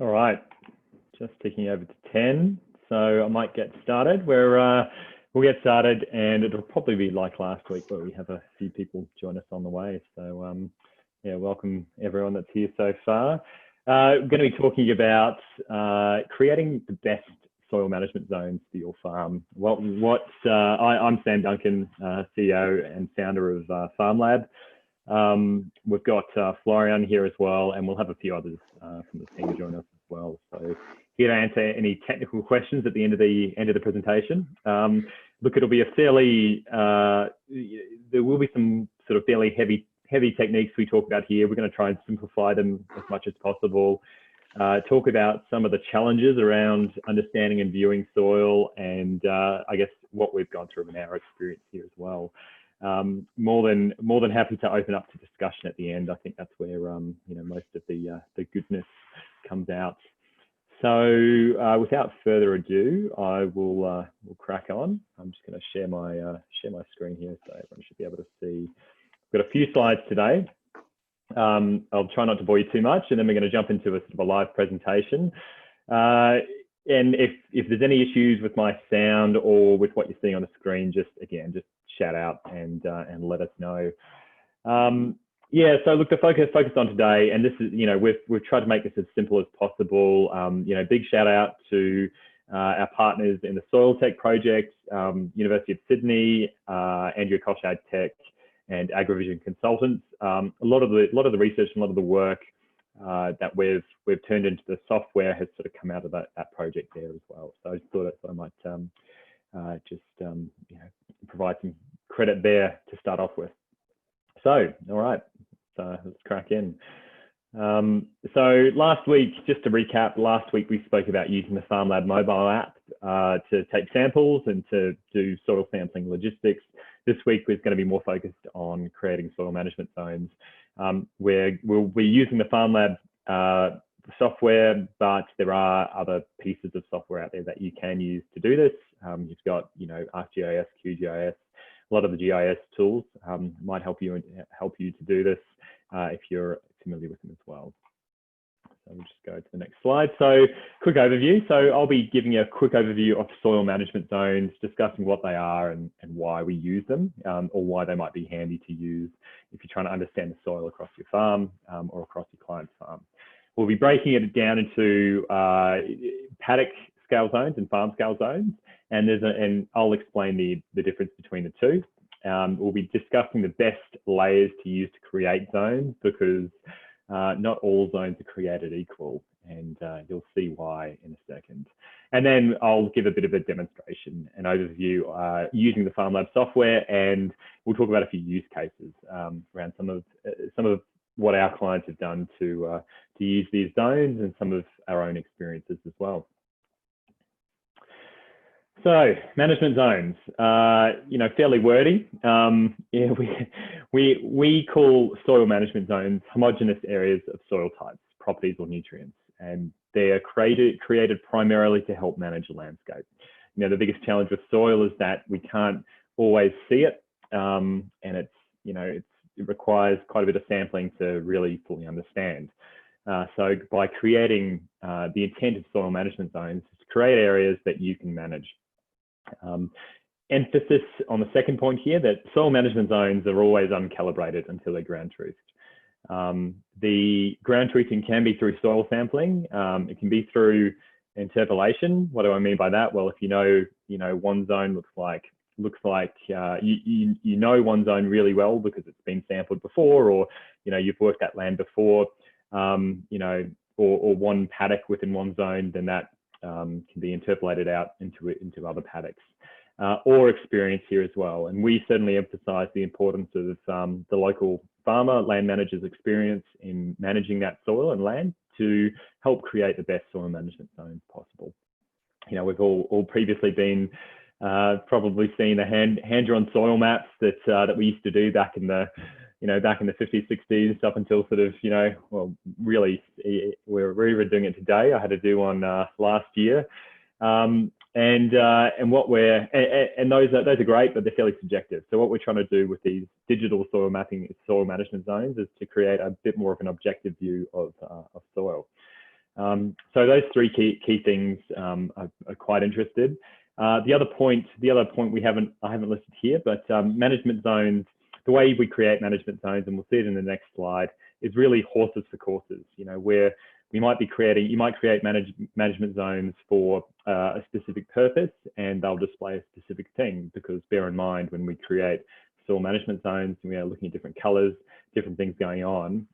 All right, just ticking over to 10. So I might get started. We'll get started, and it'll probably be like last week where we have a few people join us on the way. So yeah, welcome everyone that's here so far. We're going to be talking about creating the best soil management zones for your farm. I'm Sam Duncan, CEO and founder of FarmLab. We've got Florian here as well, and we'll have a few others from the team join us as well. So here to answer any technical questions at the end of the presentation. Look, it'll be a fairly there will be some sort of fairly heavy techniques we talk about here. We're going to try and simplify them as much as possible. Talk about some of the challenges around understanding and viewing soil, and I guess what we've gone through in our experience here as well. More than happy to open up to discussion at the end. I think that's where most of the goodness comes out. So without further ado, I will crack on. I'm just going to share my screen here so everyone should be able to see. We've got a few slides today. I'll try not to bore you too much, and then we're going to jump into a sort of a live presentation. And if there's any issues with my sound or with what you're seeing on the screen, just shout out and let us know. Yeah, so look, the focus on today, and this is, we've tried to make this as simple as possible. Big shout out to our partners in the Soil Tech project, University of Sydney, Andrea Koch AgTech, and AgriVision Consultants. A lot of the research and a lot of the work that we've turned into the software has sort of come out of that project there as well. So I just thought I might provide some credit there to start off with. So, all right, so let's crack in. So last week, just to recap, last week we spoke about using the FarmLab mobile app to take samples and to do soil sampling logistics. This week is going to be more focused on creating soil management zones. We'll be using the FarmLab software, but there are other pieces of software out there that you can use to do this. You've got, ArcGIS, QGIS. A lot of the GIS tools might help you to do this if you're familiar with them as well. So we'll just go to the next slide. So quick overview. So I'll be giving you a quick overview of soil management zones, discussing what they are and why we use them, or why they might be handy to use if you're trying to understand the soil across your farm or across your client's farm. We'll be breaking it down into paddock scale zones and farm scale zones, and I'll explain the difference between the two. We'll be discussing the best layers to use to create zones, because not all zones are created equal, and you'll see why in a second. And then I'll give a bit of a demonstration, an overview using the FarmLab software, and we'll talk about a few use cases around some of what our clients have done to use these zones, and some of our own experiences as well. So management zones, fairly wordy. Yeah, we call soil management zones homogeneous areas of soil types, properties, or nutrients, and they are created primarily to help manage a landscape. The biggest challenge with soil is that we can't always see it, and it requires quite a bit of sampling to really fully understand. So by creating the intent of soil management zones is to create areas that you can manage. Emphasis on the second point here, that soil management zones are always uncalibrated until they're ground truthed. The ground truthing can be through soil sampling. It can be through interpolation. What do I mean by that? Well, if one zone looks like one zone really well because it's been sampled before, or you've worked that land before, or one paddock within one zone, then that can be interpolated out into other paddocks, or experience here as well. And we certainly emphasize the importance of the local farmer, land manager's experience in managing that soil and land to help create the best soil management zones possible. We've all previously been probably seen the hand-drawn soil maps that we used to do back in the 50s, 60s, up until sort of, well, really, we're doing it today. I had to do one last year. And those are great, but they're fairly subjective. So what we're trying to do with these digital soil management zones is to create a bit more of an objective view of soil. So those three key things are quite interested. The other point I haven't listed here, but management zones, the way we create management zones, and we'll see it in the next slide, is really horses for courses. You know, where you might create management zones for a specific purpose, and they'll display a specific thing. Because bear in mind, when we create soil management zones, we are looking at different colors, different things going on.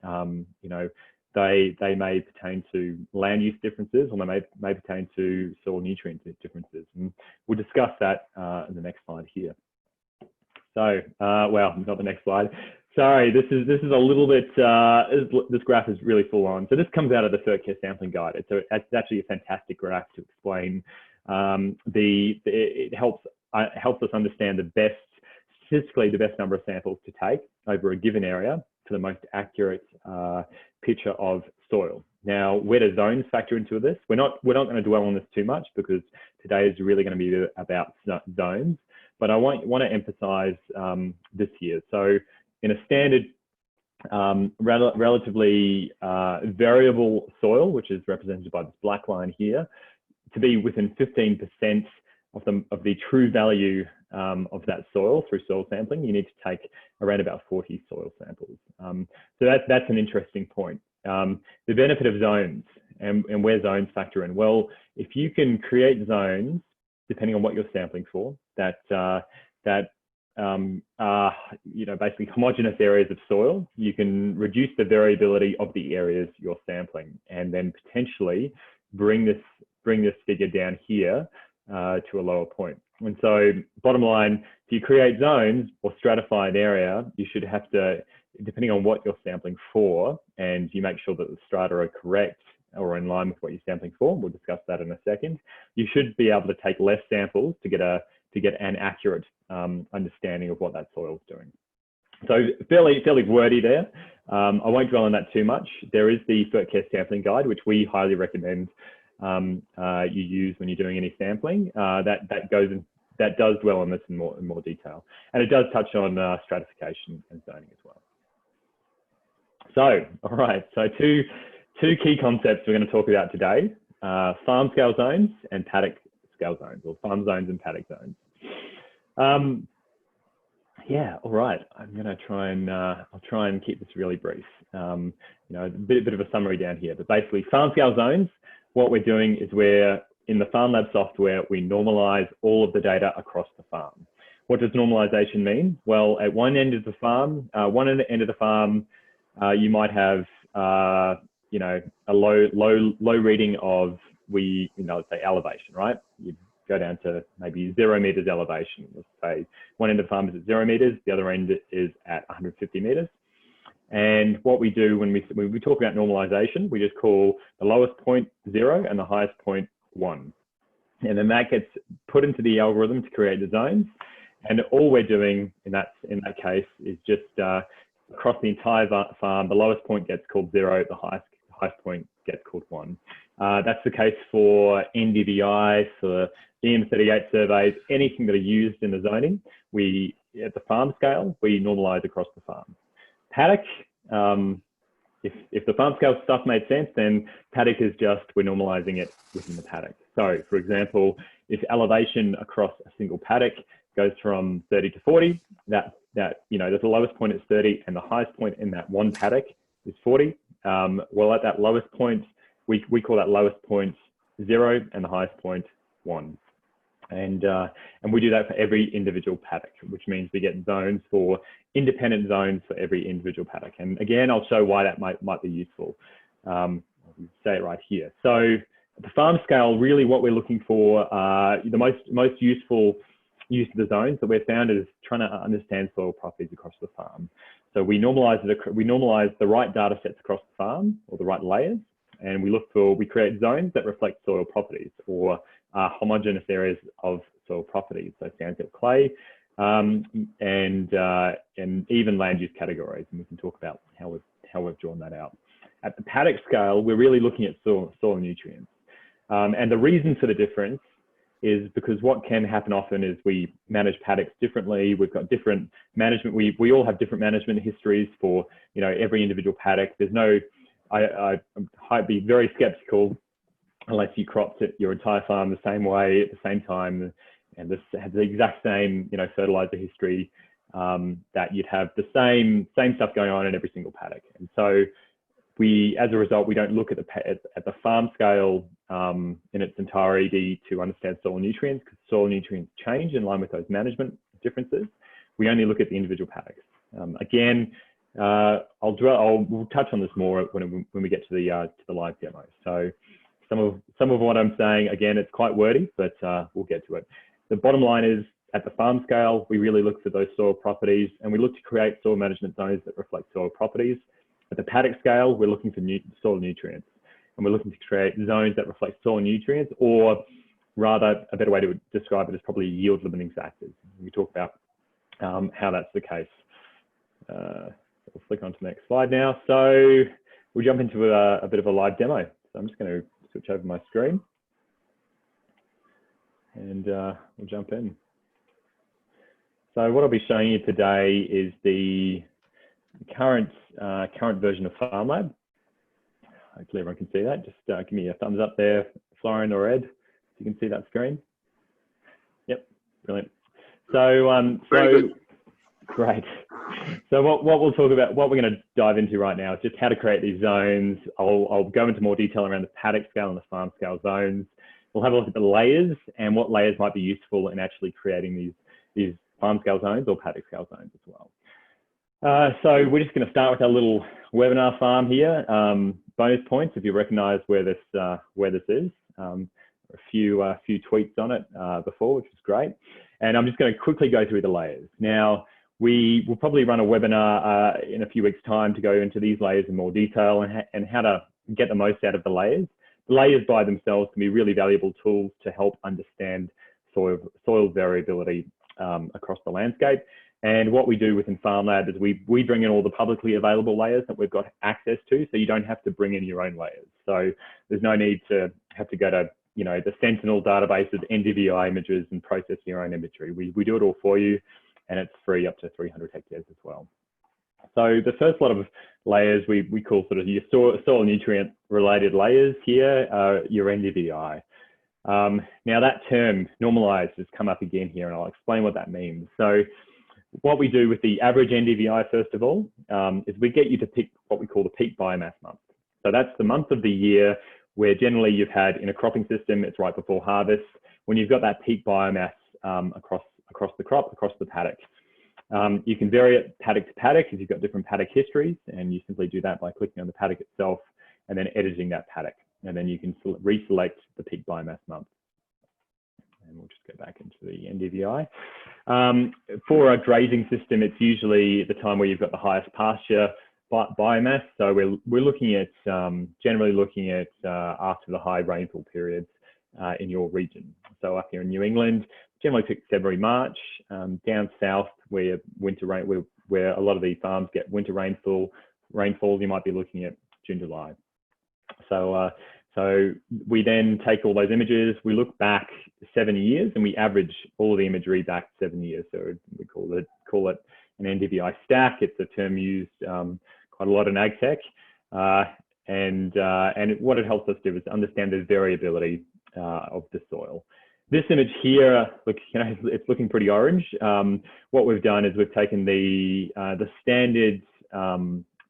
You know, they may pertain to land use differences, or they may pertain to soil nutrient differences, and we'll discuss that in the next slide here. So, well, not the next slide. Sorry, this is a little bit. This graph is really full on. So this comes out of the FertCare sampling guide. It's actually a fantastic graph to explain. It helps us understand statistically the best number of samples to take over a given area for the most accurate picture of soil. Now, where do zones factor into this? We're not going to dwell on this too much, because today is really going to be about zones. But I want to emphasize this here. So in a standard, relatively variable soil, which is represented by this black line here, to be within 15% of the true value of that soil through soil sampling, you need to take around about 40 soil samples. So that's an interesting point. The benefit of zones and where zones factor in. Well, if you can create zones, depending on what you're sampling for, that you know, basically homogeneous areas of soil, you can reduce the variability of the areas you're sampling, and then potentially bring this figure down here to a lower point. And so bottom line, if you create zones or stratify an area, you should have to, depending on what you're sampling for, and you make sure that the strata are correct or in line with what you're sampling for, we'll discuss that in a second, you should be able to take less samples to get an accurate understanding of what that soil is doing. So fairly wordy there. I won't dwell on that too much. There is the FertCare sampling guide, which we highly recommend you use when you're doing any sampling. That does dwell on this in more detail, and it does touch on stratification and zoning as well. So, all right. So two key concepts we're going to talk about today: farm scale zones and paddock scale zones, or farm zones and paddock zones. Yeah, all right. I'm going to try and I'll try and keep this really brief. You know, a bit of a summary down here, but basically, farm scale zones. What we're doing is in the FarmLab software, we normalize all of the data across the farm. What does normalization mean? Well, at one end of the farm, you might have you know, a low reading of let's say elevation, right? You go down to maybe 0 meters elevation. Let's say one end of the farm is at 0 meters, the other end is at 150 meters. And what we do when we talk about normalization, we just call the lowest point 0 and the highest point 1. And then that gets put into the algorithm to create the zones. And all we're doing in that case is just across the entire farm, the lowest point gets called 0, the highest point gets called 1. That's the case for NDVI, for EM38 surveys, anything that are used in the zoning. At the farm scale, we normalize across the farm. Paddock, if the farm scale stuff made sense, then paddock is just, we're normalizing it within the paddock. So for example, if elevation across a single paddock goes from 30 to 40, that you know, the lowest point is 30 and the highest point in that one paddock is 40. Well, at that lowest point, we call that lowest point 0 and the highest point 1. And we do that for every individual paddock, which means we get zones for independent zones for every individual paddock. And again, I'll show why that might be useful. I'll say it right here. So at the farm scale, really what we're looking for, the most useful use of the zones that we've found is trying to understand soil properties across the farm. So we normalize the right data sets across the farm, or the right layers, and we create zones that reflect soil properties, or homogeneous areas of soil properties, so sandhill clay, and even land use categories, and we can talk about how we've drawn that out. At the paddock scale, we're really looking at soil nutrients, and the reason for the difference is because what can happen often is we manage paddocks differently. We've got different management. We all have different management histories for, you know, every individual paddock. There's no I'd be very skeptical unless you cropped your entire farm the same way at the same time, and this had the exact same, fertilizer history, that you'd have the same stuff going on in every single paddock. And so as a result, we don't look at the farm scale in its entirety to understand soil nutrients, because soil nutrients change in line with those management differences. We only look at the individual paddocks. Again, we'll touch on this more when we get to the live demo. So some of what I'm saying, again, it's quite wordy, but we'll get to it. The bottom line is, at the farm scale, we really look for those soil properties, and we look to create soil management zones that reflect soil properties. At the paddock scale, we're looking for soil nutrients, and we're looking to create zones that reflect soil nutrients, or rather, a better way to describe it is probably yield limiting factors. We talk about how that's the case. We'll flick on to the next slide now. So we'll jump into a bit of a live demo. So I'm just going to switch over my screen, and we'll jump in. So what I'll be showing you today is the current version of FarmLab. Hopefully everyone can see that. Just give me a thumbs up there, Florian or Ed, if you can see that screen. Yep, brilliant. So, great. So what we'll talk about, what we're going to dive into right now is just how to create these zones. I'll go into more detail around the paddock scale and the farm scale zones. We'll have a look at the layers and what layers might be useful in actually creating these farm scale zones or paddock scale zones as well. So we're just going to start with our little webinar farm here. Bonus points if you recognise where this is. A few tweets on it before, which is great. And I'm just going to quickly go through the layers. Now, we will probably run a webinar in a few weeks' time to go into these layers in more detail and how to get the most out of the layers. The layers by themselves can be really valuable tools to help understand soil variability across the landscape. And what we do within FarmLab is we bring in all the publicly available layers that we've got access to, so you don't have to bring in your own layers. So there's no need to have to go to the Sentinel database of NDVI images and process your own imagery. We do it all for you, and it's free up to 300 hectares as well. So the first lot of layers we call sort of your soil nutrient related layers here, your NDVI. Now that term normalized has come up again here, and I'll explain what that means. So what we do with the average NDVI, first of all, is we get you to pick what we call the peak biomass month. So that's the month of the year where generally you've had, in a cropping system, it's right before harvest, when you've got that peak biomass across the crop, across the paddock. You can vary it paddock to paddock if you've got different paddock histories, and you simply do that by clicking on the paddock itself and then editing that paddock. And then you can reselect the peak biomass month. And we'll just go back into the NDVI. For a grazing system, it's usually the time where you've got the highest pasture biomass. So we're looking at, generally looking at after the high rainfall periods in your region. So up here in New England, generally pick February, March. Down south, where where a lot of these farms get winter rainfall, you might be looking at June, July. So we then take all those images, we look back 7 years, and we average all of the imagery back 7 years. So we call it an NDVI stack. It's a term used quite a lot in ag tech. And what it helps us do is understand the variability of the soil. This image here, look, it's looking pretty orange. What we've done is we've taken the standard,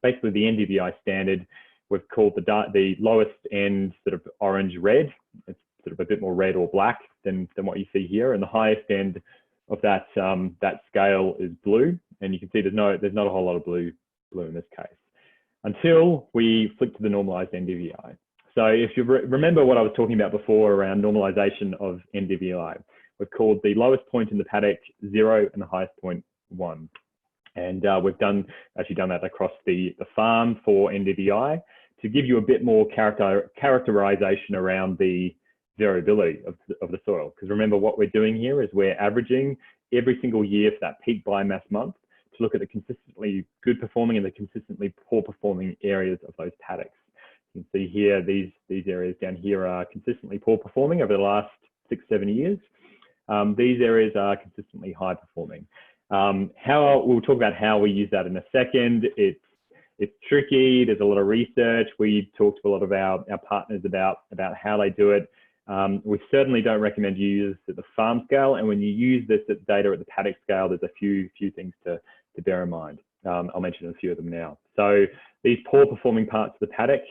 basically the NDVI standard. We've called the lowest end sort of orange red. It's sort of a bit more red or black than what you see here, and the highest end of that scale is blue. And you can see there's not a whole lot of blue in this case until we flick to the normalized NDVI. So if you remember what I was talking about before around normalization of NDVI, we've called the lowest point in the paddock 0 and the highest point 1. And we've actually done that across the farm for NDVI to give you a bit more characterization around the variability of the soil. Because remember, what we're doing here is we're averaging every single year for that peak biomass month to look at the consistently good performing and the consistently poor performing areas of those paddocks. You can see here, these areas down here are consistently poor performing over the last 6-7 years. These areas are consistently high performing. We'll talk about how we use that in a second. It's tricky. There's a lot of research. We talked to a lot of our partners about how they do it. We certainly don't recommend you use this at the farm scale. And when you use this data at the paddock scale, there's a few things to bear in mind. I'll mention a few of them now. So these poor performing parts of the paddock,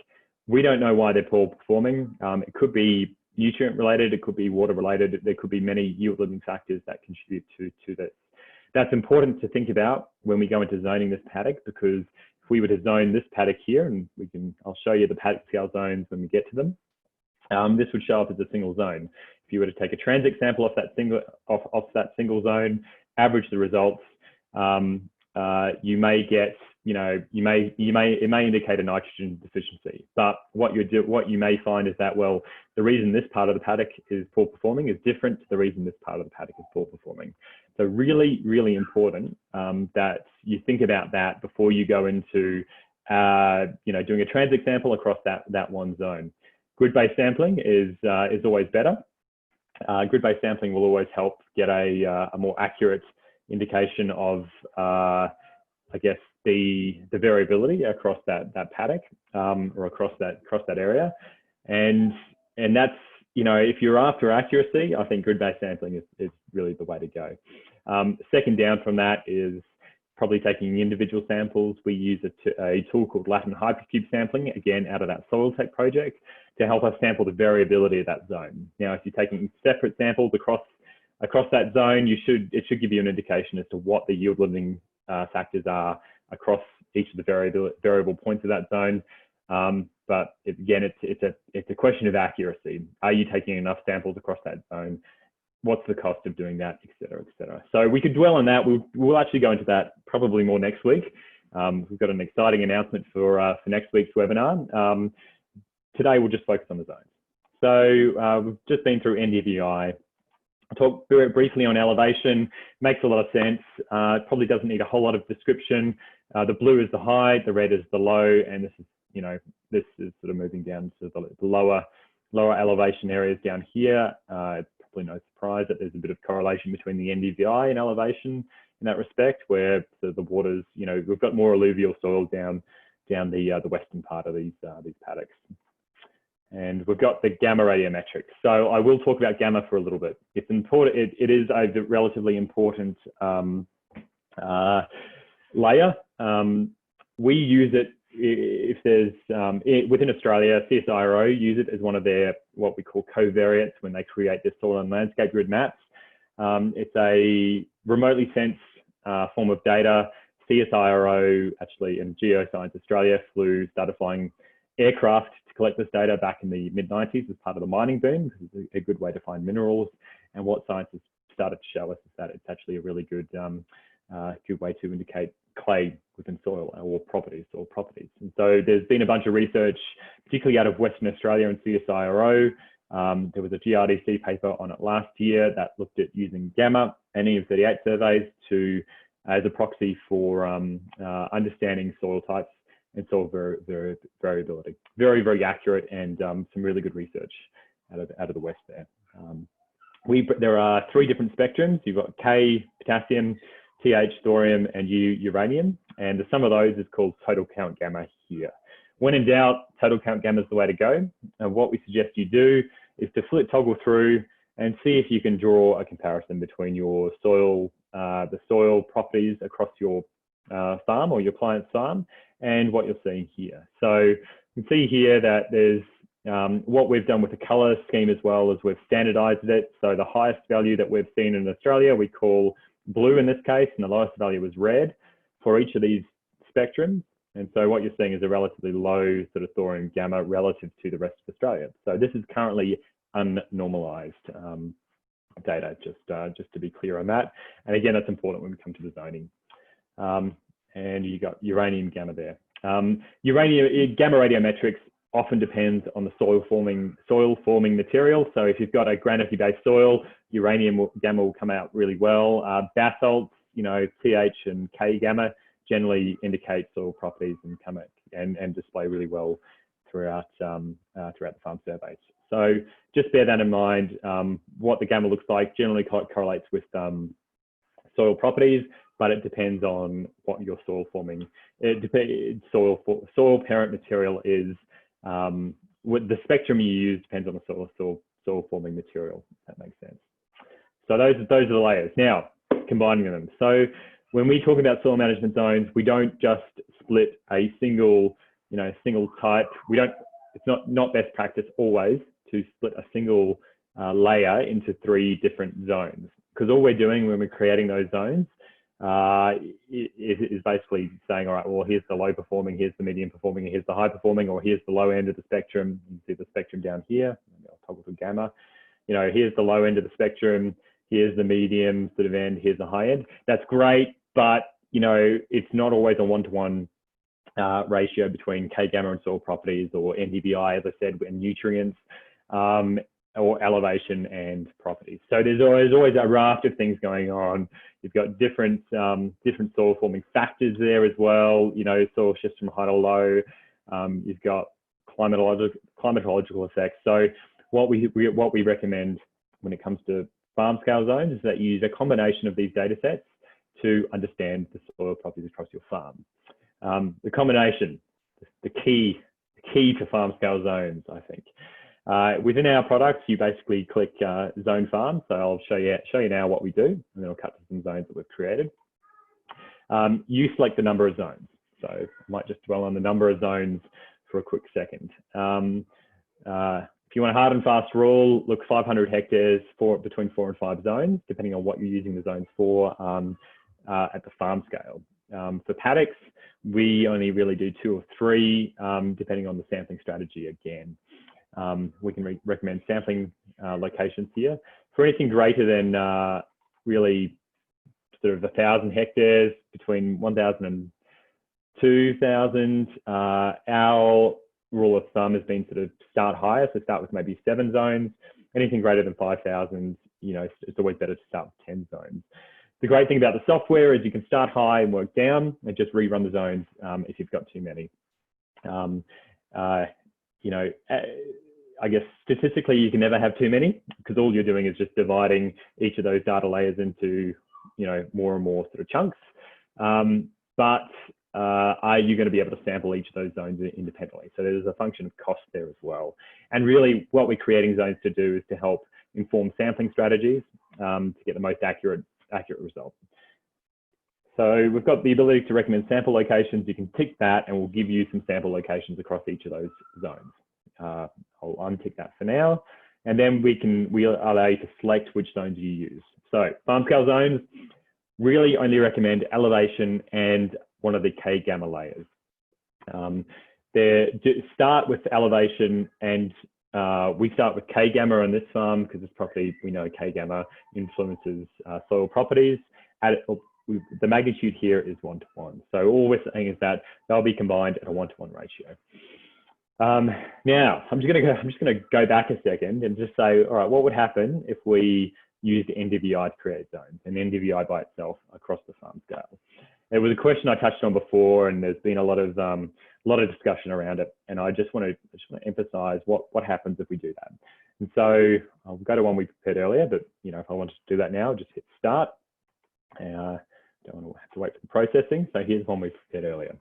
we don't know why they're poor performing. It could be nutrient related, it could be water related, there could be many yield limiting factors that contribute to this. That's important to think about when we go into zoning this paddock, because if we were to zone this paddock here, and I'll show you the paddock scale zones when we get to them, this would show up as a single zone. If you were to take a transit sample off that single zone, average the results, you may get, it may indicate a nitrogen deficiency. But what you may find is that, well, the reason this part of the paddock is poor performing is different to the reason this part of the paddock is poor performing. So really, really important that you think about that before you go into, doing a transit sample across that one zone. Grid-based sampling is always better. Grid-based sampling will always help get a more accurate indication of, I guess, the variability across that paddock or across that area, and that's, if you're after accuracy, I think grid-based sampling is really the way to go. Second down from that is probably taking individual samples. We use a tool called Latin Hypercube sampling, again out of that Soil Tech project, to help us sample the variability of that zone. Now, if you're taking separate samples across that zone, it should give you an indication as to what the yield limiting factors are across each of the variable points of that zone. But again, it's a question of accuracy. Are you taking enough samples across that zone? What's the cost of doing that, et cetera, et cetera. So we could dwell on that. We'll actually go into that probably more next week. We've got an exciting announcement for next week's webinar. Today, we'll just focus on the zones. So we've just been through NDVI. I'll talk very briefly on elevation. Makes a lot of sense. It probably doesn't need a whole lot of description. The blue is the high, the red is the low, and this is sort of moving down to the lower elevation areas down here. It's probably no surprise that there's a bit of correlation between the NDVI and elevation in that respect, where the waters, we've got more alluvial soil down the western part of these paddocks. And we've got the gamma radiometrics. So I will talk about gamma for a little bit. It's important. It is a relatively important layer. We use it if there's within Australia. CSIRO use it as one of their what we call covariates when they create their soil and landscape grid maps. It's a remotely sensed form of data. CSIRO actually and Geoscience Australia started flying aircraft to collect this data back in the mid-90s as part of the mining boom, because it's a good way to find minerals. And what science has started to show us is that it's actually a really good way to indicate clay within soil or soil properties. And so there's been a bunch of research, particularly out of Western Australia and CSIRO. There was a GRDC paper on it last year that looked at using gamma and EM38 surveys as a proxy for understanding soil types and soil variability. Very, very accurate, and some really good research out of the West there. There are 3 different spectrums. You've got K, potassium, TH, thorium, and U, uranium. And the sum of those is called total count gamma here. When in doubt, total count gamma is the way to go. And what we suggest you do is to toggle through and see if you can draw a comparison between your soil, the soil properties across your farm or your client's farm and what you're seeing here. So you can see here that there's what we've done with the color scheme as well is we've standardized it. So the highest value that we've seen in Australia, we call blue in this case, and the lowest value is red for each of these spectrums. And so what you're seeing is a relatively low sort of thorium gamma relative to the rest of Australia. So this is currently unnormalized data, just to be clear on that. And again, that's important when we come to the zoning. And you got uranium gamma there. Uranium gamma radiometrics often depends on the soil forming material. So if you've got a granite based soil, uranium gamma will come out really well. Basalts, TH and K gamma generally indicate soil properties and display really well throughout the farm surveys. So just bear that in mind. What the gamma looks like generally correlates with soil properties. but it depends on what your soil forming. Soil parent material is, with the spectrum you use depends on the soil forming material, if that makes sense. So those are the layers. Now, combining them. So when we talk about soil management zones, we don't just split a single type. It's not best practice always to split a single layer into 3 different zones, because all we're doing when we're creating those zones is basically saying, all right, well, here's the low performing, here's the medium performing, here's the high performing, or here's the low end of the spectrum. You can see the spectrum down here. I'll toggle to gamma. Here's the low end of the spectrum, here's the medium sort of end, here's the high end. That's great, but it's not always a one-to-one ratio between K-gamma and soil properties, or NDVI, as I said, and nutrients, or elevation and properties. So there's always a raft of things going on. You've got different soil forming factors there as well. Soil shifts from high to low. You've got climatological effects. So what we recommend when it comes to farm scale zones is that you use a combination of these data sets to understand the soil properties across your farm. The combination, the key to farm scale zones, I think. Within our products, you basically click Zone Farm. So I'll show you now what we do, and then I'll cut to some zones that we've created. You select the number of zones. So I might just dwell on the number of zones for a quick second. If you want a hard and fast rule, look, 500 hectares between 4 and 5 zones, depending on what you're using the zones for at the farm scale. For paddocks, we only really do 2 or 3, depending on the sampling strategy again. We can recommend sampling locations here. For anything greater than really sort of 1,000 hectares, between 1,000 and 2,000, our rule of thumb has been sort of start higher, so start with maybe 7 zones. Anything greater than 5,000, it's always better to start with 10 zones. The great thing about the software is you can start high and work down and just rerun the zones if you've got too many. I guess statistically you can never have too many, because all you're doing is just dividing each of those data layers into more and more sort of chunks. But are you going to be able to sample each of those zones independently? So there's a function of cost there as well. And really what we're creating zones to do is to help inform sampling strategies to get the most accurate results. So we've got the ability to recommend sample locations. You can tick that and we'll give you some sample locations across each of those zones. I'll untick that for now. And then we allow you to select which zones you use. So farm scale zones really only recommend elevation and one of the K-gamma layers. Start with elevation, and we start with K-gamma on this farm because it's property, we know K-gamma influences soil properties. The magnitude here is 1:1. So all we're saying is that they'll be combined at a 1:1 ratio. Now, I'm just going to go back a second and just say, all right, what would happen if we used NDVI to create zones, and NDVI by itself across the farm scale? It was a question I touched on before, and there's been a lot of discussion around it. And I just want to emphasize what happens if we do that. And so I'll go to one we prepared earlier, but if I wanted to do that now, just hit start. Don't want to have to wait for the processing. So here's one we prepared earlier.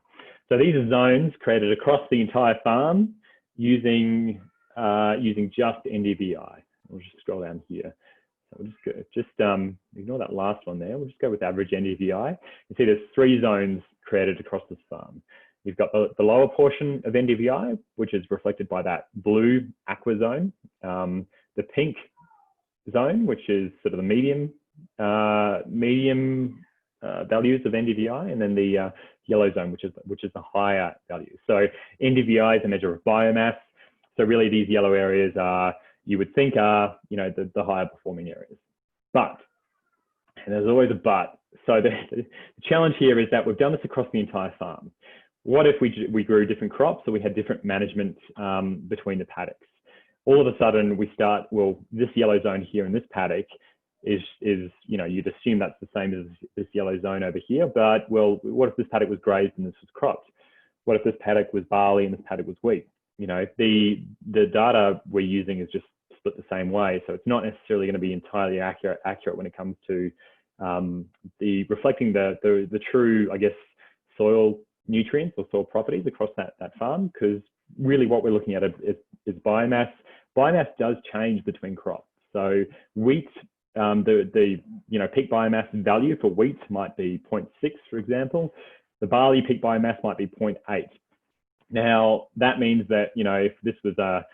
So these are zones created across the entire farm using just NDVI. We'll just scroll down here. So we'll just ignore that last one there. We'll just go with average NDVI. You see there's 3 zones created across this farm. You've got the lower portion of NDVI, which is reflected by that blue aqua zone, the pink zone, which is sort of the medium values of NDVI, and then the yellow zone, which is the higher value. So NDVI is a measure of biomass. So really these yellow areas you would think are, the higher performing areas. But, and there's always a but. So the challenge here is that we've done this across the entire farm. What if we grew different crops, so we had different management between the paddocks? All of a sudden we start, well, this yellow zone here in this paddock is you'd assume that's the same as this yellow zone over here, but well, what if this paddock was grazed and this was cropped? What if this paddock was barley and this paddock was wheat? The data we're using is just split the same way, so it's not necessarily going to be entirely accurate when it comes to reflecting the true, I guess, soil nutrients or soil properties across that farm, because really what we're looking at is biomass. Biomass does change between crops. So wheat, the peak biomass value for wheat might be 0.6, for example. The barley peak biomass might be 0.8. Now that means that if this was a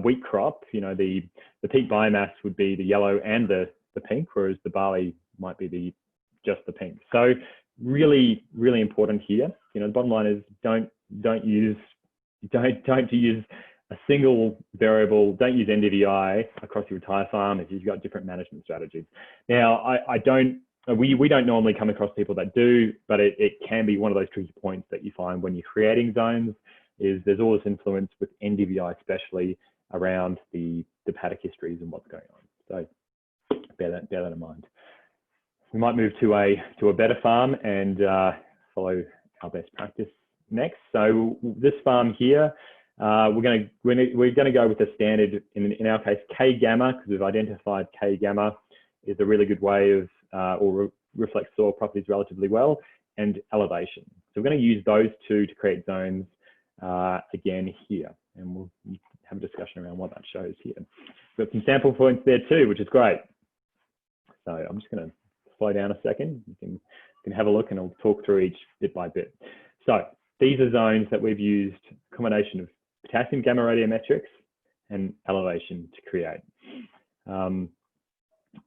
wheat crop, the peak biomass would be the yellow and the pink, whereas the barley might be just the pink. So really, really important here. The bottom line is don't use a single variable. Don't use NDVI across your entire farm if you've got different management strategies. Now, we don't normally come across people that do, but it can be one of those tricky points that you find when you're creating zones. Is there's all this influence with NDVI, especially around the paddock histories and what's going on. So bear that in mind. We might move to a better farm and follow our best practice next. So this farm here, we're going to go with the standard, in our case, K gamma, because we've identified K gamma is a really good way of reflects soil properties relatively well, and elevation. So we're going to use those two to create zones again here, and we'll have a discussion around what that shows here. We've got some sample points there too, which is great. So I'm just going to slow down a second. You can have a look, and I'll talk through each bit by bit. So these are zones that we've used a combination of potassium gamma radiometrics and elevation to create.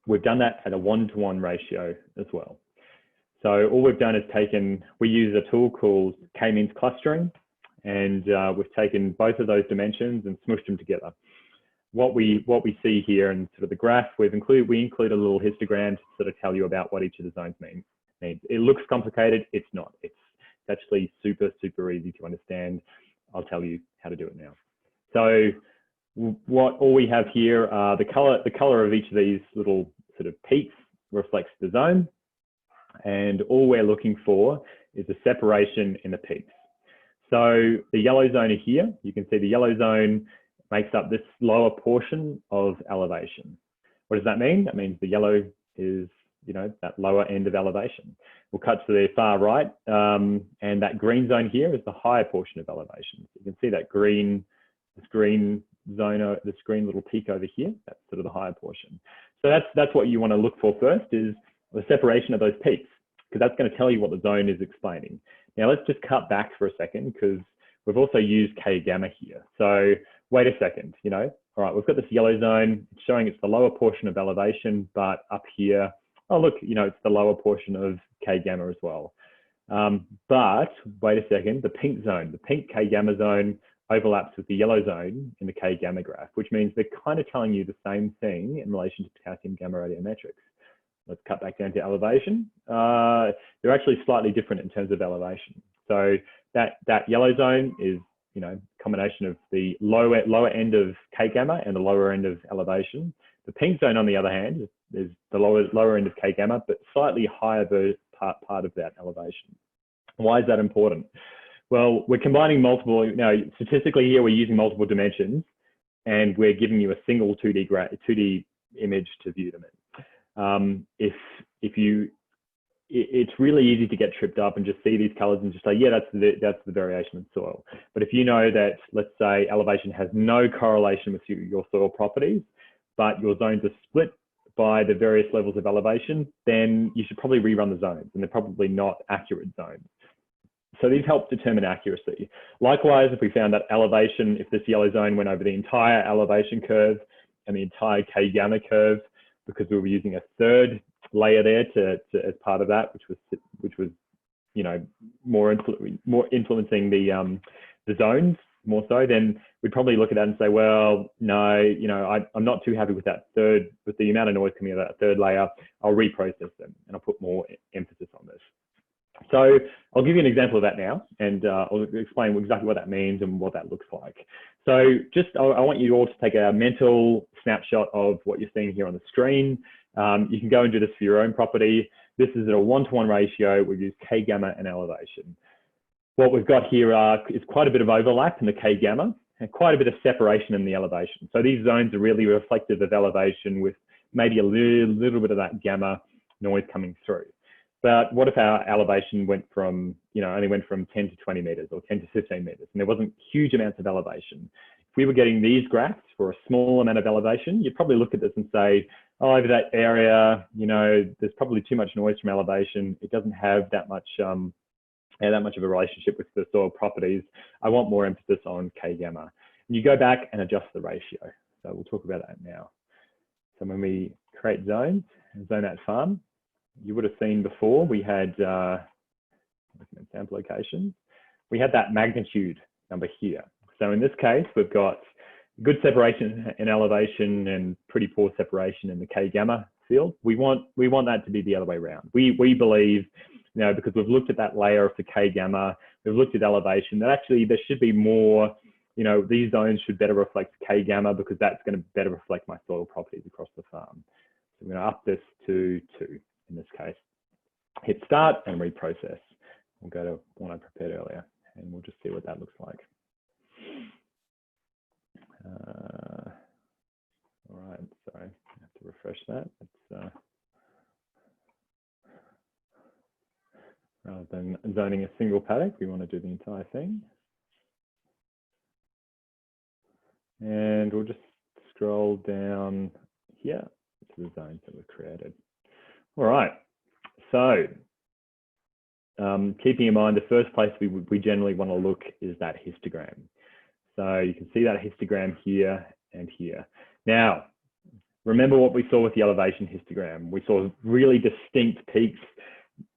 We've done that at a 1-to-1 ratio as well. So all we've done is we use a tool called K-means clustering, and we've taken both of those dimensions and smushed them together. What we see here in sort of the graph, we include a little histogram to sort of tell you about what each of the zones means. It looks complicated, it's not. It's actually super, super easy to understand. I'll tell you how to do it now. So all we have here, the color of each of these little sort of peaks reflects the zone, and all we're looking for is a separation in the peaks. So the yellow zone here, you can see the yellow zone makes up this lower portion of elevation. What does that mean? That means the yellow is that lower end of elevation. We'll cut to the far right, and that green zone here is the higher portion of elevation. So you can see that this green zone, this green little peak over here, that's sort of the higher portion. So that's what you want to look for first, is the separation of those peaks, because that's going to tell you what the zone is explaining. Now let's just cut back for a second, because we've also used K gamma here. So wait a second, all right, we've got this yellow zone, it's showing it's the lower portion of elevation, but up here, oh look, it's the lower portion of K gamma as well. But wait a second, the pink zone, the pink K gamma zone overlaps with the yellow zone in the K gamma graph, which means they're kind of telling you the same thing in relation to potassium gamma radiometrics. Let's cut back down to elevation. They're actually slightly different in terms of elevation. So that yellow zone is, combination of the lower end of K gamma and the lower end of elevation. The pink zone, on the other hand, is the lower end of K gamma, but slightly higher part of that elevation. Why is that important? Well, we're combining multiple, statistically here, we're using multiple dimensions, and we're giving you a single 2D image to view them in. It's really easy to get tripped up and just see these colors and just say, yeah, that's the variation in soil. But if you know that, let's say, elevation has no correlation with your soil properties, but your zones are split by the various levels of elevation, then you should probably rerun the zones, and they're probably not accurate zones. So these help determine accuracy. Likewise, if we found that elevation, if this yellow zone went over the entire elevation curve and the entire K gamma curve, because we were using a third layer there as part of that, which was more influencing the zones more so, then we'd probably look at that and say, well, no, I'm not too happy with with the amount of noise coming out of that third layer. I'll reprocess them and I'll put more emphasis on this. So I'll give you an example of that now, and I'll explain exactly what that means and what that looks like. So I want you all to take a mental snapshot of what you're seeing here on the screen. You can go and do this for your own property. This is at a 1-to-1 ratio. We've used K gamma and elevation. What we've got here is quite a bit of overlap in the K gamma and quite a bit of separation in the elevation. So these zones are really reflective of elevation with maybe a little bit of that gamma noise coming through. But what if our elevation went from, only went from 10 to 20 meters or 10 to 15 meters, and there wasn't huge amounts of elevation? If we were getting these graphs for a small amount of elevation, you'd probably look at this and say, oh, over that area, there's probably too much noise from elevation. It doesn't have that much of a relationship with the soil properties. I want more emphasis on K gamma. And you go back and adjust the ratio. So we'll talk about that now. So when we create zones, zone at farm, you would have seen before we had sample locations. We had that magnitude number here. So in this case, we've got good separation in elevation and pretty poor separation in the K gamma field. We want that to be the other way around. We believe, because we've looked at that layer of the K gamma, we've looked at elevation, that actually there should be more, these zones should better reflect K gamma because that's going to better reflect my soil properties across the farm. So I'm going to up this to 2 in this case. Hit start and reprocess. We'll go to one I prepared earlier and we'll just see what that looks like. All right, sorry, I have to refresh that. It's, rather than zoning a single paddock, we want to do the entire thing. And we'll just scroll down here to the zones that we've created. All right, so keeping in mind the first place we generally want to look is that histogram. So you can see that histogram here and here. Now, remember what we saw with the elevation histogram. We saw really distinct peaks,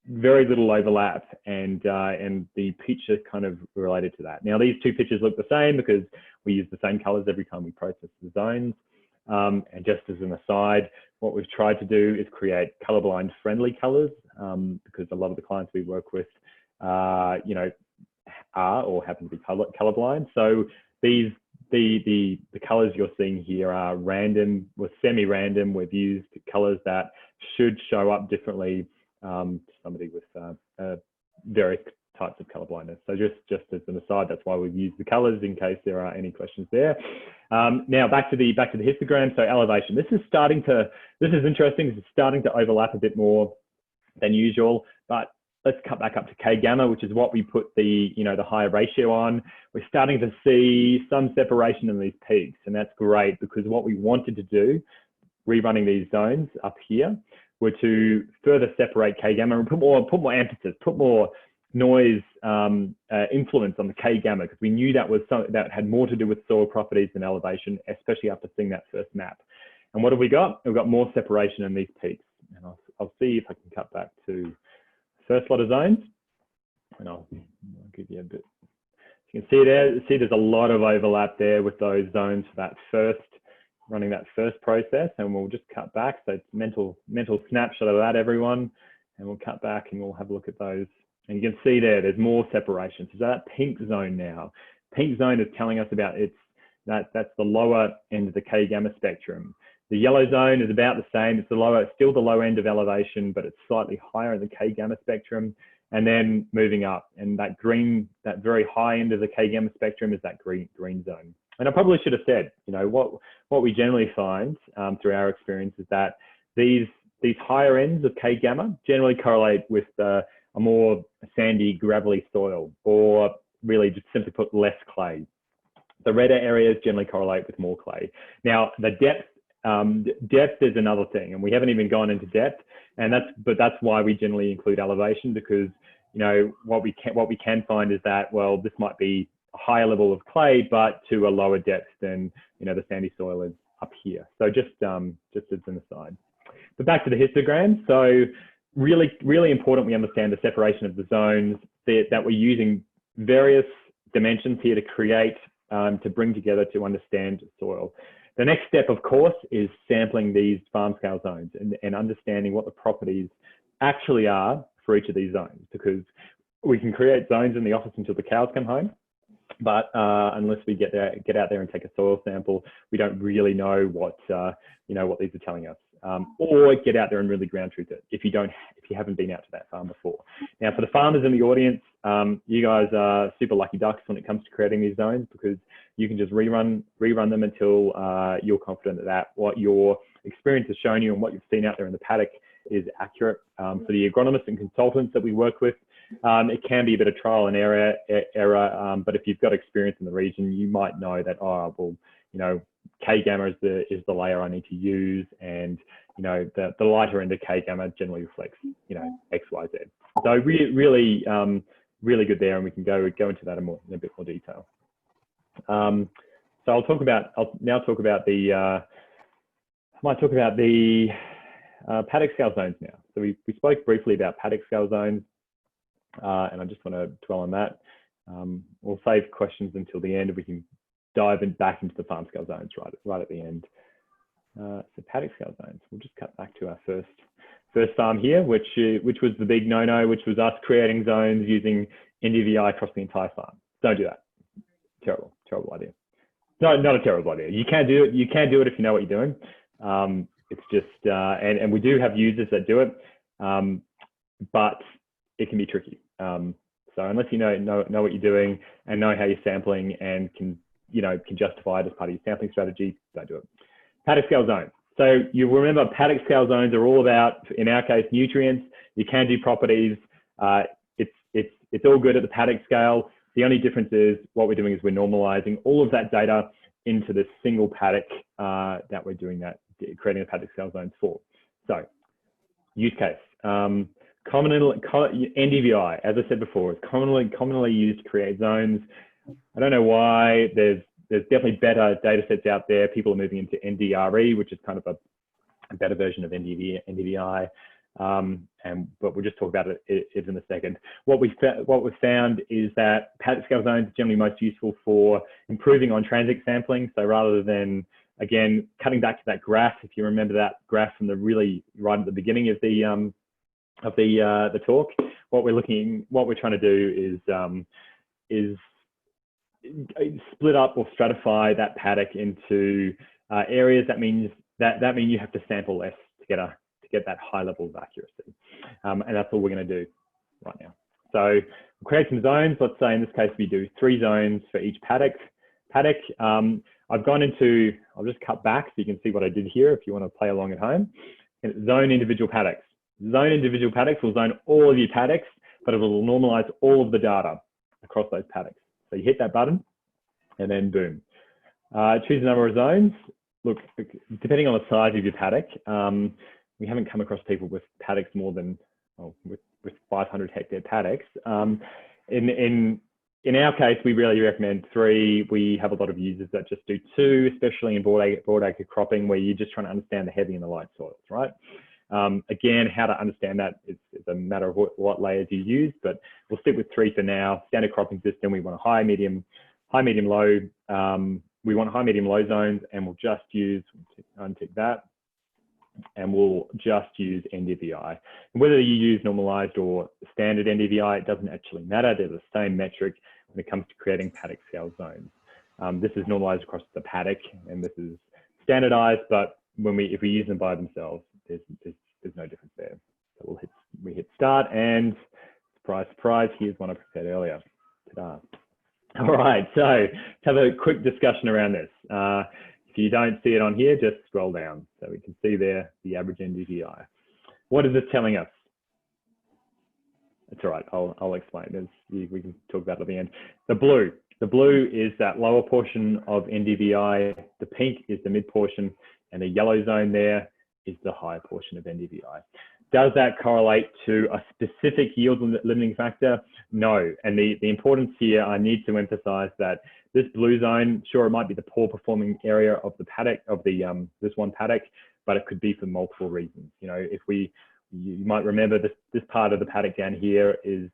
very little overlap, and the picture kind of related to that. Now, these two pictures look the same because we use the same colors every time we process the zones. And just as an aside, what we've tried to do is create colorblind friendly colors because a lot of the clients we work with, are or happen to be colorblind. So the colors you're seeing here are random, or semi-random. We've used colors that should show up differently to somebody with various types of color blindness. So just as an aside, that's why we've used the colors in case there are any questions there. Now back to the histogram. So elevation. This is interesting. This is starting to overlap a bit more than usual, but let's cut back up to K gamma, which is what we put the higher ratio on. We're starting to see some separation in these peaks, and that's great because what we wanted to do, rerunning these zones up here, were to further separate K gamma and put more emphasis, put more noise influence on the K gamma, because we knew that was something that had more to do with soil properties than elevation, especially after seeing that first map. And what have we got? We've got more separation in these peaks. And I'll see if I can cut back to first lot of zones, and I'll give you a bit. You can see there's a lot of overlap there with those zones for running that first process, and we'll just cut back. So it's mental snapshot of that, everyone, and we'll cut back and we'll have a look at those. And you can see there's more separation. So that pink zone now, pink zone is telling us about that's the lower end of the K gamma spectrum. The yellow zone is about the same. It's still the low end of elevation, but it's slightly higher in the K gamma spectrum. And then moving up, and that green, that very high end of the K gamma spectrum is that green zone. And I probably should have said, what we generally find through our experience is that these higher ends of K gamma generally correlate with a more sandy, gravelly soil, or really just simply put, less clay. The redder areas generally correlate with more clay. Now, the depth is another thing, and we haven't even gone into depth, but that's why we generally include elevation, because what we can find is that, well, this might be a higher level of clay, but to a lower depth than the sandy soil is up here. So just as an aside. But back to the histogram. So really important we understand the separation of the zones, that we're using various dimensions here to create, to bring together to understand soil. The next step, of course, is sampling these farm scale zones and understanding what the properties actually are for each of these zones, because we can create zones in the office until the cows come home, but unless we get out there and take a soil sample, we don't really know what these are telling us. Or get out there and really ground truth it if you haven't been out to that farm before. Now, for the farmers in the audience, you guys are super lucky ducks when it comes to creating these zones, because you can just rerun them until you're confident that what you're experience has shown you and what you've seen out there in the paddock is accurate. For the agronomists and consultants that we work with, it can be a bit of trial and error, but if you've got experience in the region, you might know that, oh, well, you know, K gamma is the layer I need to use, and you know, the lighter end of K gamma generally reflects, you know, X, Y, Z. So really good there, and we can go into that in a bit more detail. So I'll now talk about the paddock scale zones now. So we spoke briefly about paddock scale zones, and I just want to dwell on that. We'll save questions until the end if we can dive back into the farm scale zones right at the end. So paddock scale zones. We'll just cut back to our first farm here, which was the big no-no, which was us creating zones using NDVI across the entire farm. Don't do that. Terrible idea. No, not a terrible idea. You can do it. You can do it if you know what you're doing. It's just, and we do have users that do it, but it can be tricky. So unless you know what you're doing and know how you're sampling and can justify it as part of your sampling strategy, don't do it. Paddock scale zones. So you remember paddock scale zones are all about, in our case, nutrients. You can do properties. It's all good at the paddock scale. The only difference is what we're doing is we're normalizing all of that data into this single paddock that we're doing that, creating a paddock scale zones for. So use case. NDVI, as I said before, is commonly used to create zones. I don't know why. There's definitely better data sets out there. People are moving into NDRE, which is kind of a better version of NDVI. But we'll just talk about it in a second. What we've found is that paddock scale zones are generally most useful for improving on transient sampling. So rather than, again, cutting back to that graph, if you remember that graph from right at the beginning of the talk, what we're trying to do is split up or stratify that paddock into areas that mean you have to sample less to get that high level of accuracy. And that's all we're going to do right now. So we'll create some zones. Let's say in this case, we do 3 zones for each paddock. I'll just cut back so you can see what I did here if you want to play along at home. And zone individual paddocks. Zone individual paddocks will zone all of your paddocks, but it will normalize all of the data across those paddocks. So you hit that button and then boom. Choose a number of zones. Look, depending on the size of your paddock, we haven't come across people with paddocks more than, with 500 hectare paddocks. In our case, we really recommend 3. We have a lot of users that just do 2, especially in broadacre cropping, where you're just trying to understand the heavy and the light soils, right? Again, how to understand that is a matter of what layers you use, but we'll stick with 3 for now. Standard cropping system, we want a high, medium, low. We want high, medium, low zones, and we'll just use, untick that, and we'll just use NDVI. And whether you use normalized or standard NDVI, it doesn't actually matter. They're the same metric when it comes to creating paddock scale zones. This is normalized across the paddock, and this is standardized, but if we use them by themselves, there's no difference there. So we hit start, and surprise, here's one I prepared earlier. Ta-da. All right, so let's have a quick discussion around this. If you don't see it on here, just scroll down so we can see there the average NDVI. What is this telling us? That's all right, I'll explain. We can talk about it at the end. The blue is that lower portion of NDVI. The pink is the mid portion, and the yellow zone there is the higher portion of NDVI. Does that correlate to a specific yield limiting factor? No. And the importance here, I need to emphasize that this blue zone, sure, it might be the poor performing area of the paddock, of this one paddock, but it could be for multiple reasons. You know, you might remember this part of the paddock down here is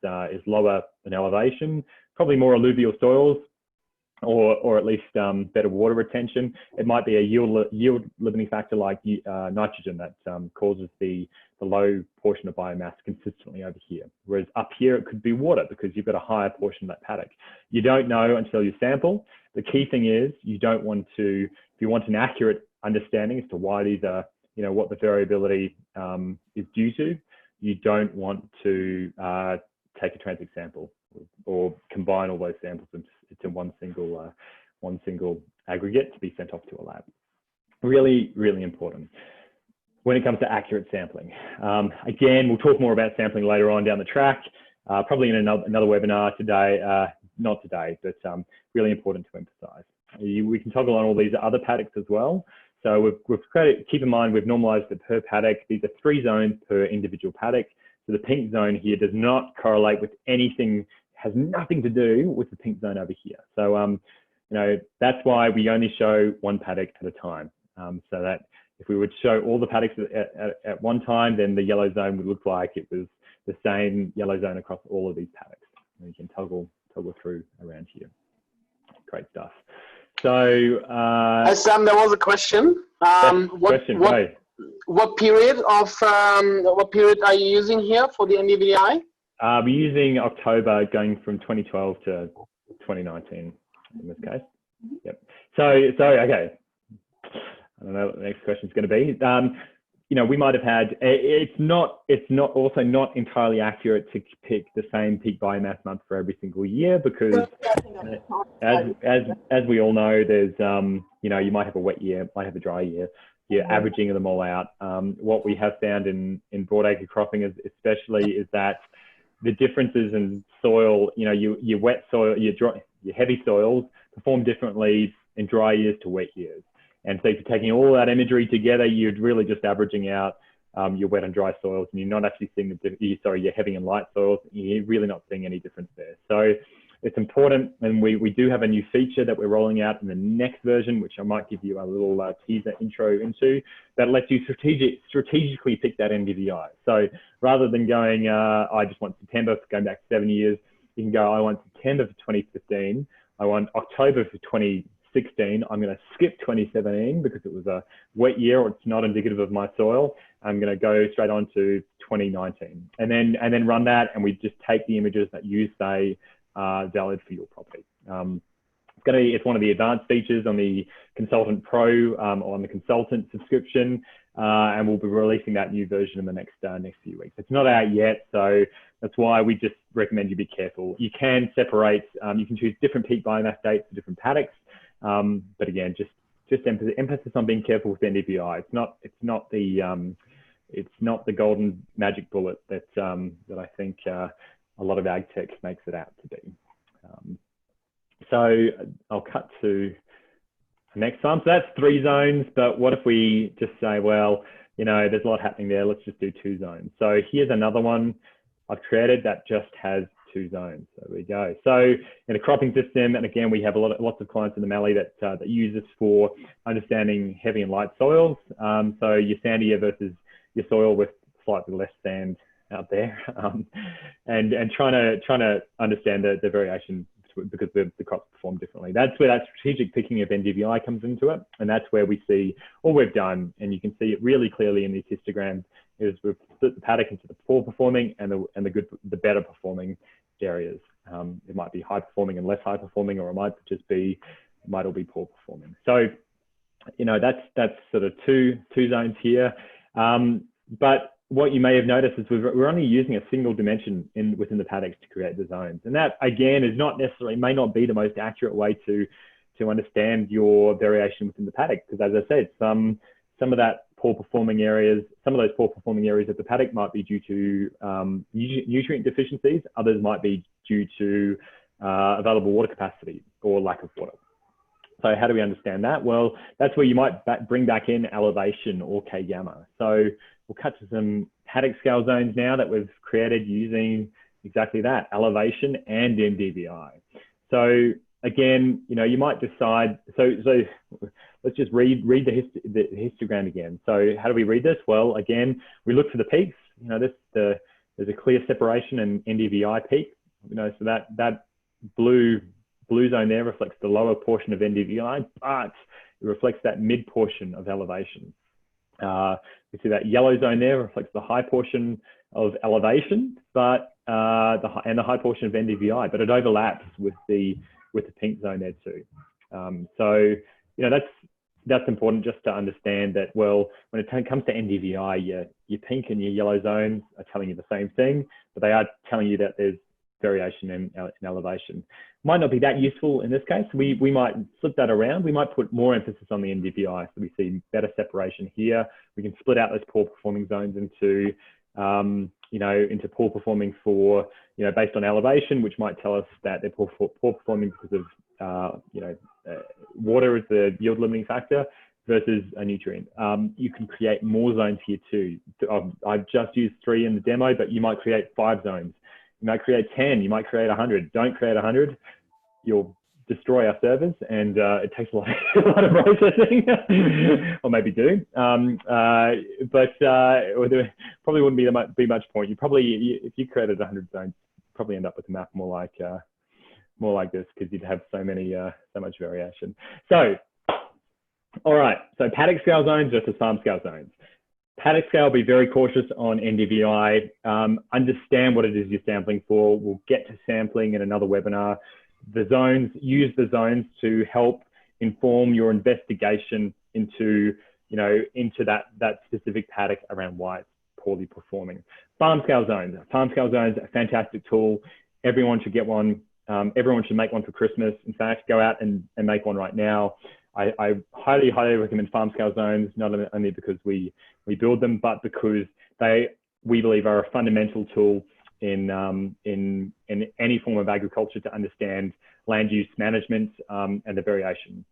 lower in elevation, probably more alluvial soils, or at least better water retention. It might be a yield limiting factor like nitrogen that causes the low portion of biomass consistently over here. Whereas up here, it could be water because you've got a higher portion of that paddock. You don't know until you sample. The key thing is if you want an accurate understanding as to why these are, what the variability is due to, you don't want to take a transient sample or combine all those samples into one single aggregate to be sent off to a lab. Really, really important. when it comes to accurate sampling. Again, we'll talk more about sampling later on down the track, probably in another webinar today, not today, but really important to emphasize. We can toggle on all these other paddocks as well. So we've created, keep in mind, we've normalized it per paddock. These are 3 zones per individual paddock. So the pink zone here does not correlate with anything, has nothing to do with the pink zone over here. So, you know, that's why we only show 1 paddock at a time. So that if we would show all the paddocks at one time, then the yellow zone would look like it was the same yellow zone across all of these paddocks. And you can toggle through around here. Great stuff. So, Hey Sam, there was a question. What period are you using here for the NDVI? We're using October, going from 2012 to 2019 in this case. Yep. So okay. I don't know what the next question is going to be. You know, we might have had. It's not also not entirely accurate to pick the same peak biomass month for every single year, because as we all know, there's you know, you might have a wet year, might have a dry year. You're averaging them all out. What we have found in broadacre cropping especially is that the differences in soil, you know, your wet soil, your heavy soils perform differently in dry years to wet years. And so if you're taking all that imagery together, you're really just averaging out your wet and dry soils, and you're not actually seeing your heavy and light soils. You're really not seeing any difference there. So it's important, and we do have a new feature that we're rolling out in the next version, which I might give you a little teaser intro into, that lets you strategically pick that NDVI. So rather than going, I just want September, going back 7 years, you can go, I want September for 2015, I want October for 2016, I'm going to skip 2017 because it was a wet year or it's not indicative of my soil. I'm going to go straight on to 2019 and then run that, and we just take the images that you say are valid for your property. It's one of the advanced features on the Consultant Pro or on the Consultant subscription, and we'll be releasing that new version in the next few weeks. It's not out yet, so that's why we just recommend you be careful. You can separate, you can choose different peak biomass dates for different paddocks. But again, just emphasis on being careful with NDVI. It's not the golden magic bullet that I think a lot of ag tech makes it out to be. So I'll cut to the next one. So that's 3 zones, but what if we just say, well, you know, there's a lot happening there. Let's just do 2 zones. So here's another one I've created that just has 2 zones. So there we go. So in a cropping system, and again, we have lots of clients in the Mallee that use this for understanding heavy and light soils. So your sandier versus your soil with slightly less sand out there, and trying to understand the variation because the crops perform differently. That's where that strategic picking of NDVI comes into it, and that's where we see all we've done, and you can see it really clearly in these histograms. Is we've split the paddock into the poor performing and the better performing areas. It might be high performing and less high performing, or it might all be poor performing. So, you know, that's sort of two zones here. But what you may have noticed is we're only using a single dimension within the paddocks to create the zones, and that again is may not be the most accurate way to understand your variation within the paddock, because as I said, some of that poor performing areas, some of those poor performing areas of the paddock might be due to nutrient deficiencies. Others might be due to available water capacity or lack of water. So how do we understand that? Well, that's where you might bring back in elevation or K-gamma. So we'll cut to some paddock scale zones now that we've created using exactly that, elevation and NDVI. So again, you know, you might decide, so let's just read the histogram again. So how do we read this? Well, again, we look for the peaks. You know, there's a clear separation in NDVI peak. You know, so that blue zone there reflects the lower portion of NDVI, but it reflects that mid portion of elevation. We see that yellow zone there reflects the high portion of elevation, but and the high portion of NDVI, but it overlaps with the pink zone there too. So, you know, that's important just to understand that, well, when it comes to NDVI, your pink and your yellow zones are telling you the same thing, but they are telling you that there's variation in elevation. Might not be that useful in this case. We might flip that around. We might put more emphasis on the NDVI, so we see better separation here. We can split out those poor performing zones into into poor performing for, based on elevation, which might tell us that they're poor performing because of, water is the yield limiting factor versus a nutrient. You can create more zones here too. I've just used 3 in the demo, but you might create 5 zones. You might create 10, you might create 100. Don't create 100, you'll destroy our servers, and it takes a lot of processing, or maybe do. But there probably wouldn't be much point. If you created 100 zones, you'd probably end up with a map more like this, because you'd have so much variation. So, all right. So paddock scale zones versus farm scale zones. Paddock scale, be very cautious on NDVI. Understand what it is you're sampling for. We'll get to sampling in another webinar. Use the zones to help inform your investigation into that specific paddock around why it's poorly performing. Farm scale zones. Farm scale zones, a fantastic tool. Everyone should get one. Everyone should make one for Christmas. In fact, go out and make one right now. I highly recommend farm scale zones, not only because we build them, but because we believe are a fundamental tool in any form of agriculture to understand land use management and the variation.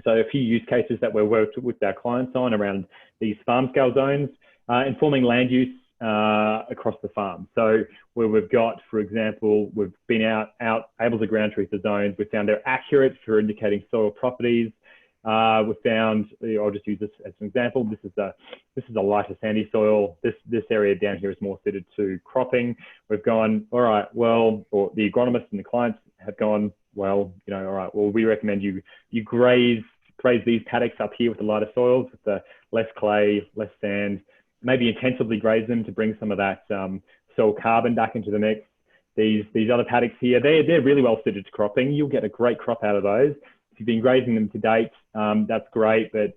So a few use cases that we've worked with our clients on around these farm scale zones, informing land use across the farm. So where we've got, for example, we've been out able to ground truth the zones. We found they're accurate for indicating soil properties. We found, I'll just use this as an example. This is a lighter sandy soil. This area down here is more suited to cropping. We've gone, all right, well, or the agronomists and the clients have gone, well, all right, well, we recommend you graze these paddocks up here with the lighter soils, with the less clay, less sand, maybe intensively graze them to bring some of that soil carbon back into the mix. These other paddocks here, they're really well suited to cropping. You'll get a great crop out of those. If you've been grazing them to date, that's great, but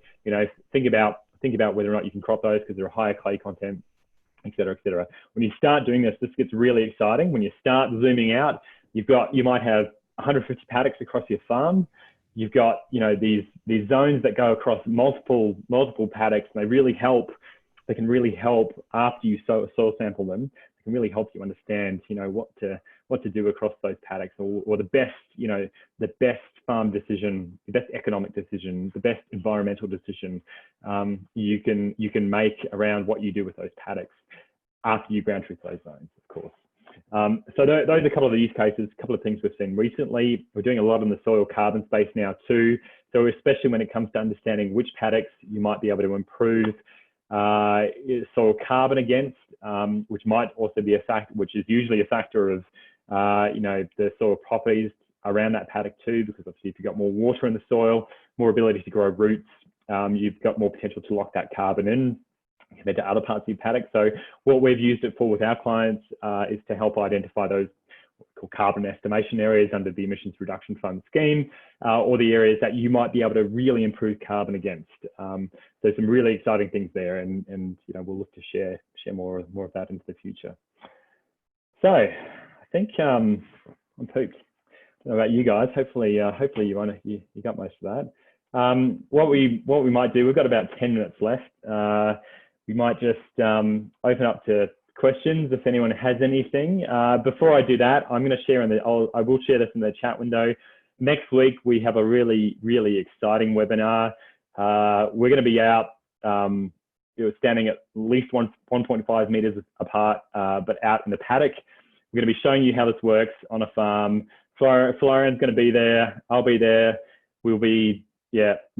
think about whether or not you can crop those, because they're a higher clay content, et cetera, et cetera. When you start doing this gets really exciting. When you start zooming out, you might have 150 paddocks across your farm. You've got these zones that go across multiple paddocks, and they can really help after you soil sample them. They can really help you understand what to do across those paddocks, or the best farm decision, the best economic decision, the best environmental decision you can make around what you do with those paddocks after you ground truth those zones, of course. So those are a couple of the use cases, a couple of things we've seen recently. We're doing a lot in the soil carbon space now too. So especially when it comes to understanding which paddocks you might be able to improve soil carbon against, which might also be which is usually a factor of the soil properties around that paddock too, because obviously if you've got more water in the soil, more ability to grow roots, you've got more potential to lock that carbon in compared to other parts of your paddock. So what we've used it for with our clients is to help identify those called carbon estimation areas under the Emissions Reduction Fund scheme, or the areas that you might be able to really improve carbon against. So some really exciting things there, and we'll look to share more of that into the future. So I think I'm pooped. I don't know about you guys. Hopefully you got most of that. What we might do, we've got about 10 minutes left. We might just open up to questions if anyone has anything. Before I do that, I'm going to share I will share this in the chat window. Next week we have a really exciting webinar. We're going to be out standing at least 1.5 meters apart, but out in the paddock. We're going to be showing you how this works on a farm. Florian's going to be there. I'll be there. We'll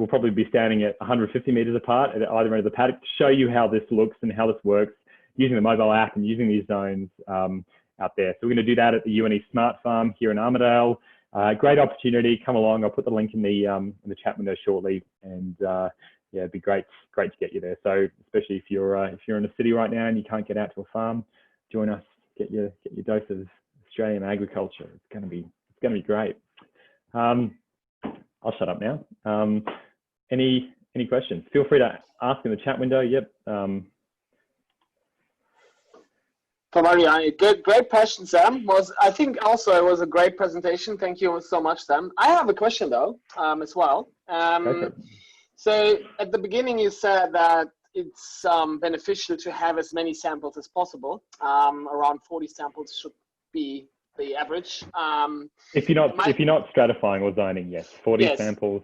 probably be standing at 150 meters apart at either end of the paddock to show you how this looks and how this works using the mobile app and using these zones out there. So we're going to do that at the UNE Smart Farm here in Armidale. Great opportunity. Come along. I'll put the link in the chat window shortly, and it'd be great to get you there. So especially if you're in a city right now and you can't get out to a farm, join us. Get your dose of Australian agriculture. It's going to be great. I'll shut up now. Any questions? Feel free to ask in the chat window. Yep. Maria, great question, Sam. I think also it was a great presentation. Thank you so much, Sam. I have a question though, as well. So at the beginning, you said that it's beneficial to have as many samples as possible. Around 40 samples should be the average. If you're not stratifying or zoning, yes, 40 yes. samples.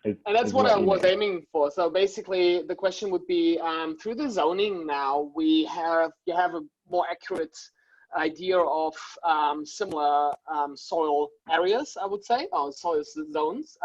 And that's what I was aiming for. So basically, the question would be, through the zoning now, you have a more accurate idea of similar soil areas, I would say, or soil zones.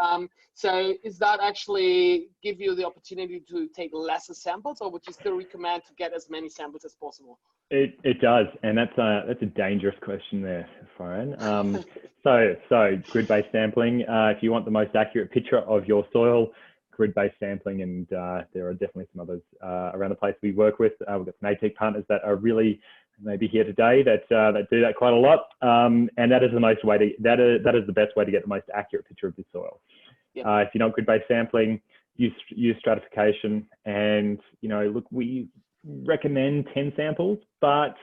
So is that actually give you the opportunity to take lesser samples, or would you still recommend to get as many samples as possible? It does, and that's a dangerous question there, Farhan. So grid-based sampling. If you want the most accurate picture of your soil, grid-based sampling, and there are definitely some others around the place we work with. We've got some ATEC partners that are really maybe here today that do that quite a lot, and that is the most way to that is the best way to get the most accurate picture of your soil. Yep. If you're not grid-based sampling, use stratification, and look, we recommend 10 samples, but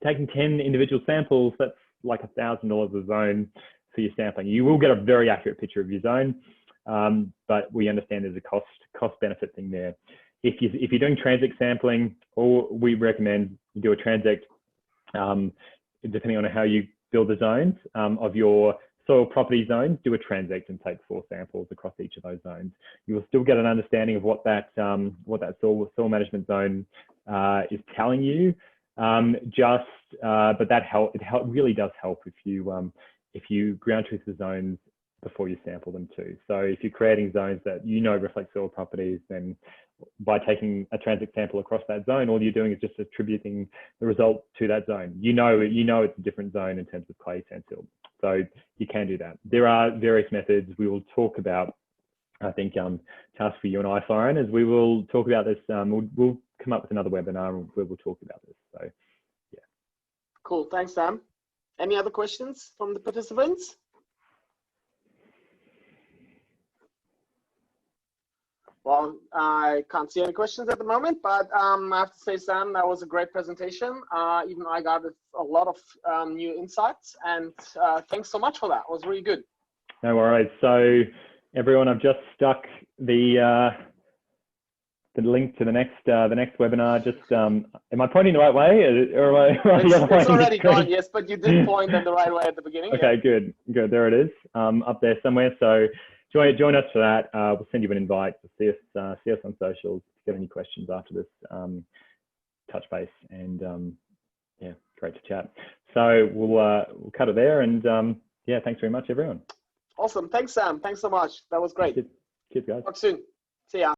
taking 10 individual samples, that's like $1,000 a zone for your sampling. You will get a very accurate picture of your zone, but we understand there's a cost benefit thing there. If you're doing transect sampling, or we recommend you do a transect, depending on how you build the zones of your soil property zones, do a transect and take 4 samples across each of those zones. You will still get an understanding of what that soil management zone is telling you. But it really does help if you ground truth the zones before you sample them too. So if you're creating zones that reflect soil properties, then by taking a transect sample across that zone, all you're doing is just attributing the result to that zone. You know it's a different zone in terms of clay, sand, silt. So you can do that. There are various methods we will talk about. I think task for you and I, Farhan, is we will talk about this. We'll come up with another webinar where we'll talk about this. So yeah. Cool. Thanks, Sam. Any other questions from the participants? Well, I can't see any questions at the moment, but I have to say, Sam, that was a great presentation. Even I got a lot of new insights, and thanks so much for that. It was really good. No worries. So everyone, I've just stuck the link to the next webinar. Just am I pointing the right way, or am I it's already gone? Yes, but you did point in the right way at the beginning. Okay, yeah. Good. There it is, up there somewhere. So join us for that. We'll send you an invite to see us on socials. If you have any questions after this, touch base, and yeah, great to chat. So we'll cut it there, and yeah, thanks very much, everyone. Awesome. Thanks, Sam. Thanks so much. That was great. Cheers, guys. Talk soon. See ya.